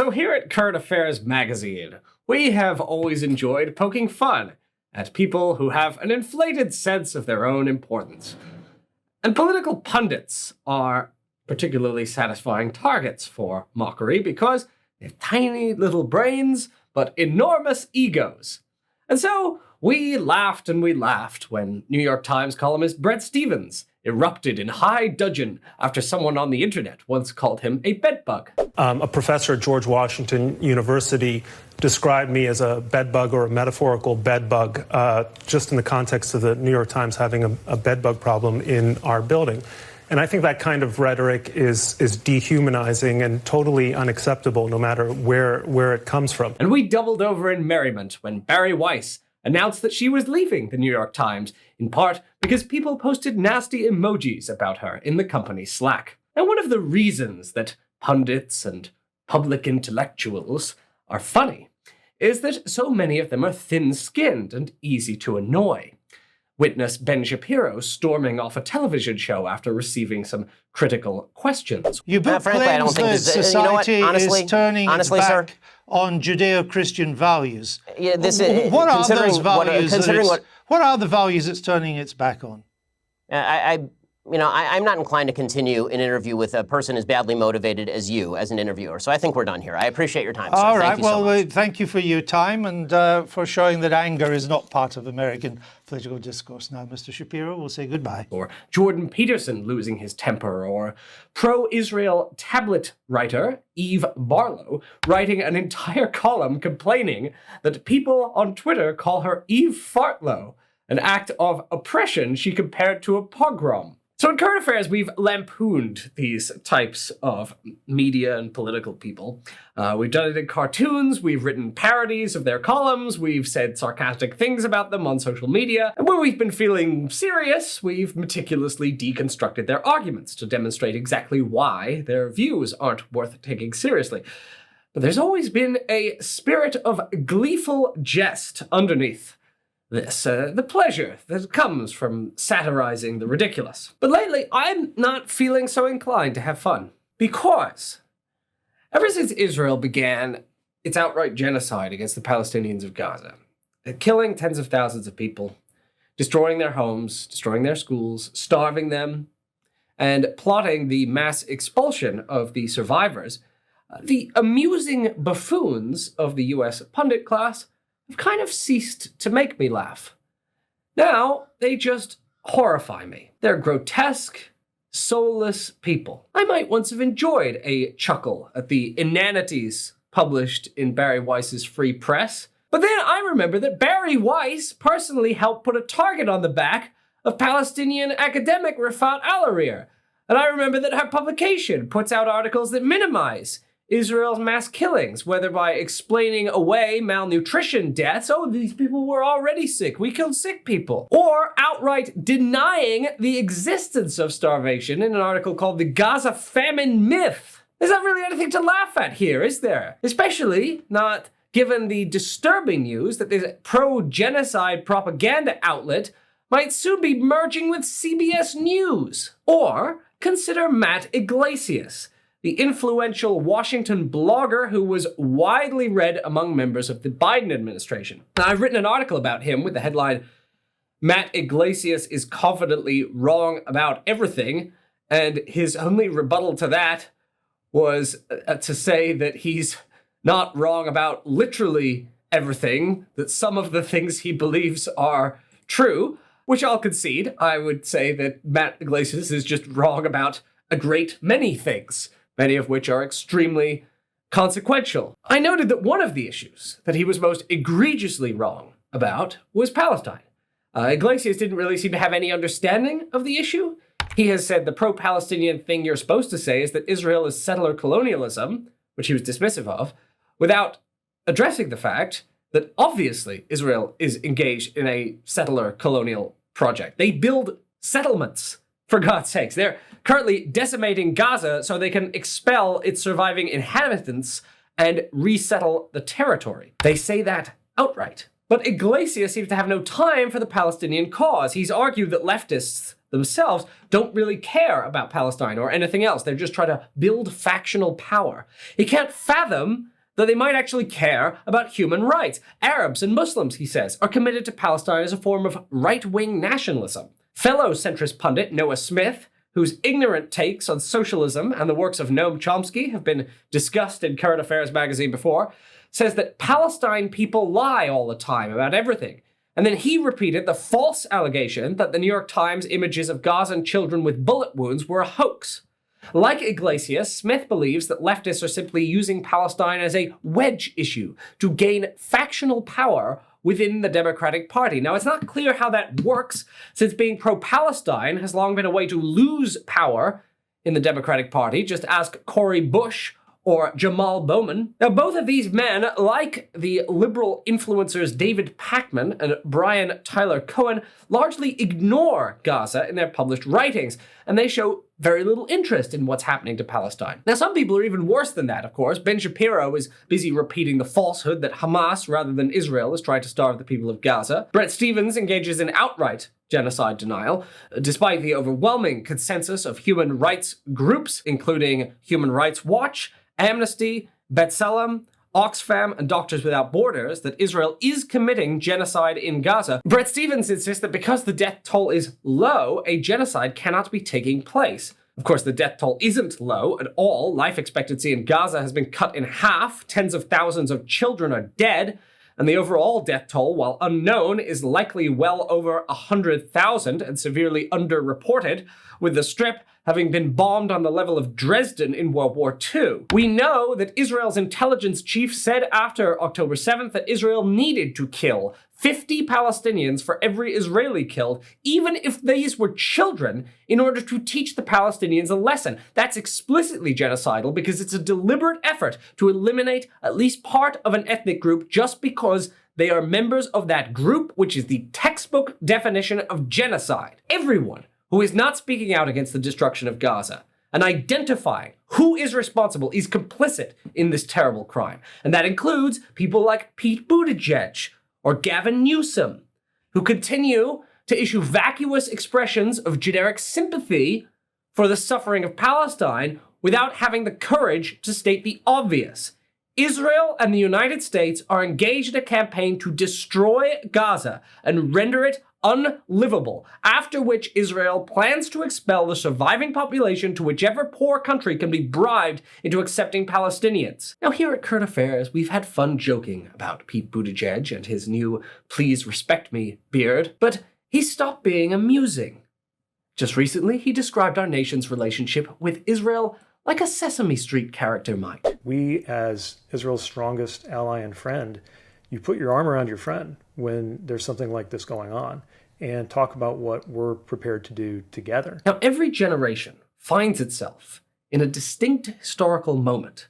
So here at Current Affairs Magazine, we have always enjoyed poking fun at people who have an inflated sense of their own importance. And political pundits are particularly satisfying targets for mockery because they have tiny little brains, but enormous egos. And so we laughed and we laughed when New York Times columnist Bret Stephens erupted in high dudgeon after someone on the internet once called him a bedbug. A professor at George Washington University described me as a bedbug or a metaphorical bedbug, just in the context of the New York Times having a bedbug problem in our building. And I think that kind of rhetoric is dehumanizing and totally unacceptable, no matter where it comes from. And we doubled over in merriment when Bari Weiss announced that she was leaving the New York Times, in part because people posted nasty emojis about her in the company's Slack. And one of the reasons that pundits and public intellectuals are funny is that so many of them are thin-skinned and easy to annoy. Witness Ben Shapiro storming off a television show after receiving some critical questions. You both frankly, I don't think that this, society you know what? Honestly, is turning its back sir, on Judeo-Christian values. Yeah, what are those values? What are the values it's turning its back on? I'm not inclined to continue an interview with a person as badly motivated as you as an interviewer. So I think we're done here. I appreciate your time, sir. All right. Thank you so much. Thank you for your time and for showing that anger is not part of American political discourse. Now, Mr. Shapiro, we'll say goodbye. Or Jordan Peterson losing his temper, or pro-Israel tablet writer Eve Barlow writing an entire column complaining that people on Twitter call her Eve Fartlow, an act of oppression she compared to a pogrom. So in Current Affairs, we've lampooned these types of media and political people. We've done it in cartoons, we've written parodies of their columns, we've said sarcastic things about them on social media, and when we've been feeling serious, we've meticulously deconstructed their arguments to demonstrate exactly why their views aren't worth taking seriously. But there's always been a spirit of gleeful jest underneath this, the pleasure that comes from satirizing the ridiculous. But lately, I'm not feeling so inclined to have fun. Because ever since Israel began its outright genocide against the Palestinians of Gaza, killing tens of thousands of people, destroying their homes, destroying their schools, starving them, and plotting the mass expulsion of the survivors, the amusing buffoons of the US pundit class have kind of ceased to make me laugh. Now, they just horrify me. They're grotesque, soulless people. I might once have enjoyed a chuckle at the inanities published in Bari Weiss's Free Press, but then I remember that Bari Weiss personally helped put a target on the back of Palestinian academic Rafat Al-Arir, and I remember that her publication puts out articles that minimize Israel's mass killings, whether by explaining away malnutrition deaths, oh, these people were already sick, we killed sick people, or outright denying the existence of starvation in an article called The Gaza Famine Myth. There's not really anything to laugh at here, is there? Especially not given the disturbing news that this pro-genocide propaganda outlet might soon be merging with CBS News. Or consider Matt Iglesias, the influential Washington blogger who was widely read among members of the Biden administration. Now, I've written an article about him with the headline, Matt Iglesias is confidently wrong about everything, and his only rebuttal to that was to say that he's not wrong about literally everything, that some of the things he believes are true, which I'll concede. I would say that Matt Iglesias is just wrong about a great many things, many of which are extremely consequential. I noted that one of the issues that he was most egregiously wrong about was Palestine. Iglesias didn't really seem to have any understanding of the issue. He has said the pro-Palestinian thing you're supposed to say is that Israel is settler colonialism, which he was dismissive of, without addressing the fact that obviously Israel is engaged in a settler colonial project. They build settlements, for God's sakes. They're currently decimating Gaza so they can expel its surviving inhabitants and resettle the territory. They say that outright. But Iglesias seems to have no time for the Palestinian cause. He's argued that leftists themselves don't really care about Palestine or anything else. They're just trying to build factional power. He can't fathom that they might actually care about human rights. Arabs and Muslims, he says, are committed to Palestine as a form of right-wing nationalism. Fellow centrist pundit Noah Smith, whose ignorant takes on socialism and the works of Noam Chomsky have been discussed in Current Affairs magazine before, says that Palestine people lie all the time about everything. And then he repeated the false allegation that the New York Times images of Gazan children with bullet wounds were a hoax. Like Iglesias, Smith believes that leftists are simply using Palestine as a wedge issue to gain factional power within the Democratic Party. Now, it's not clear how that works, since being pro-Palestine has long been a way to lose power in the Democratic Party. Just ask Cory Bush or Jamal Bowman. Now, both of these men, like the liberal influencers David Pakman and Brian Tyler Cohen, largely ignore Gaza in their published writings, and they show very little interest in what's happening to Palestine. Now, some people are even worse than that, of course. Ben Shapiro is busy repeating the falsehood that Hamas, rather than Israel, is trying to starve the people of Gaza. Bret Stephens engages in outright genocide denial, despite the overwhelming consensus of human rights groups, including Human Rights Watch, Amnesty, B'Tselem, Oxfam, and Doctors Without Borders, that Israel is committing genocide in Gaza. Bret Stephens insists that because the death toll is low, a genocide cannot be taking place. Of course, the death toll isn't low at all. Life expectancy in Gaza has been cut in half. Tens of thousands of children are dead. And the overall death toll, while unknown, is likely well over 100,000 and severely underreported, with the Strip having been bombed on the level of Dresden in World War II. We know that Israel's intelligence chief said after October 7th that Israel needed to kill 50 Palestinians for every Israeli killed, even if these were children, in order to teach the Palestinians a lesson. That's explicitly genocidal because it's a deliberate effort to eliminate at least part of an ethnic group just because they are members of that group, which is the textbook definition of genocide. Everyone who is not speaking out against the destruction of Gaza and identifying who is responsible is complicit in this terrible crime. And that includes people like Pete Buttigieg or Gavin Newsom, who continue to issue vacuous expressions of generic sympathy for the suffering of Palestine without having the courage to state the obvious. Israel and the United States are engaged in a campaign to destroy Gaza and render it unlivable, after which Israel plans to expel the surviving population to whichever poor country can be bribed into accepting Palestinians. Now, here at Current Affairs, we've had fun joking about Pete Buttigieg and his new "Please Respect Me" beard, but he stopped being amusing. Just recently, he described our nation's relationship with Israel like a Sesame Street character might. We, as Israel's strongest ally and friend, you put your arm around your friend when there's something like this going on and talk about what we're prepared to do together. Now, every generation finds itself in a distinct historical moment,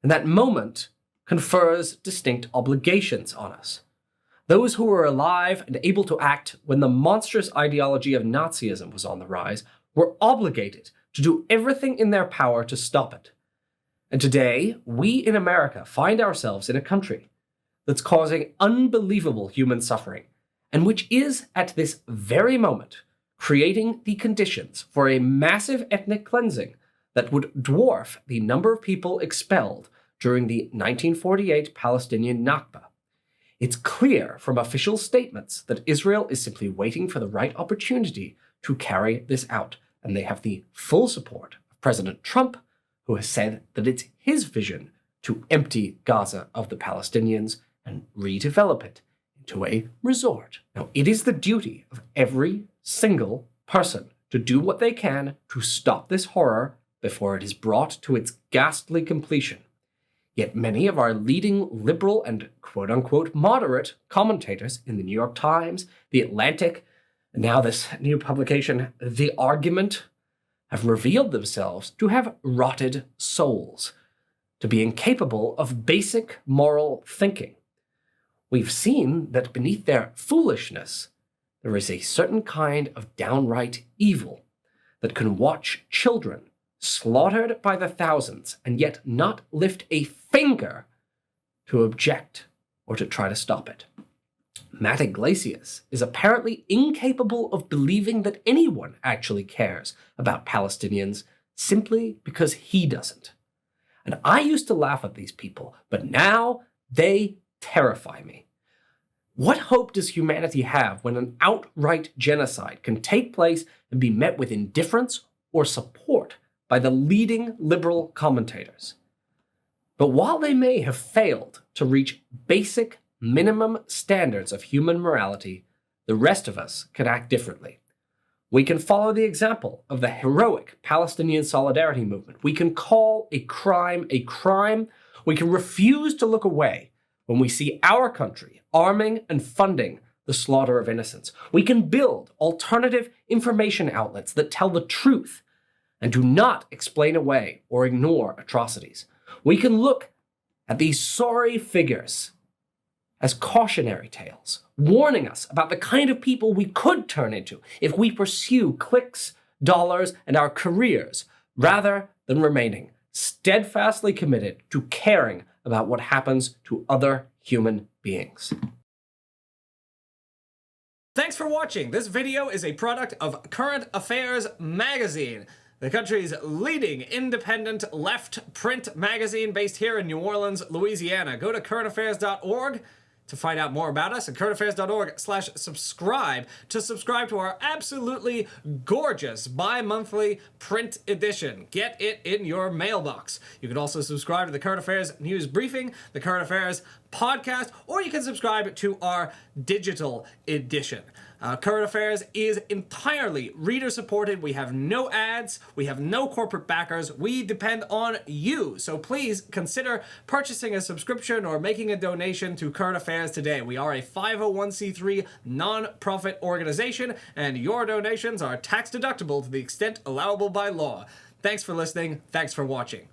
and that moment confers distinct obligations on us. Those who were alive and able to act when the monstrous ideology of Nazism was on the rise were obligated to do everything in their power to stop it. And today, we in America find ourselves in a country that's causing unbelievable human suffering, and which is, at this very moment, creating the conditions for a massive ethnic cleansing that would dwarf the number of people expelled during the 1948 Palestinian Nakba. It's clear from official statements that Israel is simply waiting for the right opportunity to carry this out, and they have the full support of President Trump, who has said that it's his vision to empty Gaza of the Palestinians and redevelop it into a resort. Now, it is the duty of every single person to do what they can to stop this horror before it is brought to its ghastly completion. Yet many of our leading liberal and quote-unquote moderate commentators in the New York Times, The Atlantic, and now this new publication, The Argument, have revealed themselves to have rotted souls, to be incapable of basic moral thinking. We've seen that beneath their foolishness, there is a certain kind of downright evil that can watch children slaughtered by the thousands and yet not lift a finger to object or to try to stop it. Matt Iglesias is apparently incapable of believing that anyone actually cares about Palestinians simply because he doesn't. And I used to laugh at these people, but now they terrify me. What hope does humanity have when an outright genocide can take place and be met with indifference or support by the leading liberal commentators? But while they may have failed to reach basic minimum standards of human morality, the rest of us can act differently. We can follow the example of the heroic Palestinian solidarity movement. We can call a crime a crime. We can refuse to look away when we see our country arming and funding the slaughter of innocents. We can build alternative information outlets that tell the truth and do not explain away or ignore atrocities. We can look at these sorry figures as cautionary tales, warning us about the kind of people we could turn into if we pursue clicks, dollars, and our careers, rather than remaining steadfastly committed to caring about what happens to other human beings. Thanks for watching. This video is a product of Current Affairs magazine, the country's leading independent left print magazine based here in New Orleans, Louisiana. Go to currentaffairs.org to find out more about us, and currentaffairs.org/subscribe to subscribe to our absolutely gorgeous bi-monthly print edition. Get it in your mailbox. You can also subscribe to the Current Affairs News Briefing, the Current Affairs podcast, or you can subscribe to our digital edition. Current Affairs is entirely reader-supported. We have no ads. We have no corporate backers. We depend on you. So please consider purchasing a subscription or making a donation to Current Affairs today. We are a 501c3 non-profit organization, and your donations are tax-deductible to the extent allowable by law. Thanks for listening. Thanks for watching.